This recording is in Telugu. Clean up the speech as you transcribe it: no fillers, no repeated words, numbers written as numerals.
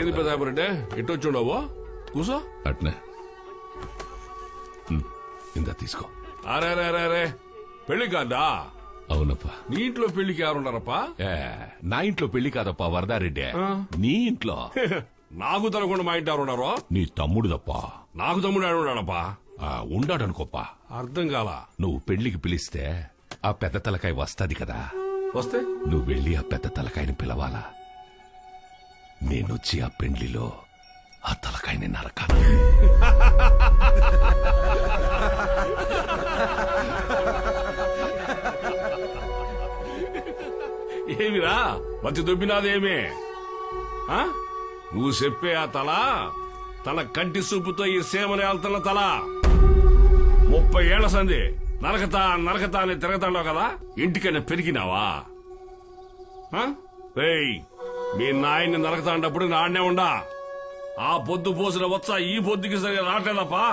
ఏంది పెద్దాపురంటే ఎట్టొచ్చుండవు కూసో అట్నే ఇందా తీసుకో. అరే పెళ్లి కాదా? అవునప్పా. నీ ఇంట్లో పెళ్లికి ఎవరున్నారప్పా? నా ఇంట్లో పెళ్లి కాదప్పా వరదారెడ్డి, నీ ఇంట్లో. నాకు తనకుండా మా ఇంటి ఎవరున్నారో? నీ తమ్ముడు తప్ప. నాకు తమ్ముడు ఉన్నాడప్పా. ఉండాడనుకోప్పా. అర్థం కాల. నువ్వు పెళ్లికి పిలిస్తే ఆ పెద్ద తలకాయ వస్తాది కదా, వస్తే నువ్వు వెళ్ళి ఆ పెద్ద తలకాయని పిలవాలా. నేనొచ్చి ఆ పెండ్లిలో ఆ తలకాయని నరకాను. ఏమిరా వచ్చి దుబ్బినాదేమి? నువ్వు చెప్పే ఆ తన కంటి చూపుతో ఈ సేమని వెళ్తున్న తల 30 ఏళ్ల సంది నరకతా అని తిరగతాండావు కదా, ఇంటికైనా పెరిగినావా? మీ నాయన్ని నరకతాండప్పుడు నాన్నే ఉండా. ఆ పొద్దు పోసిన వచ్చా ఈ పొద్దుకి సరిగా రావట్లేదప్పా.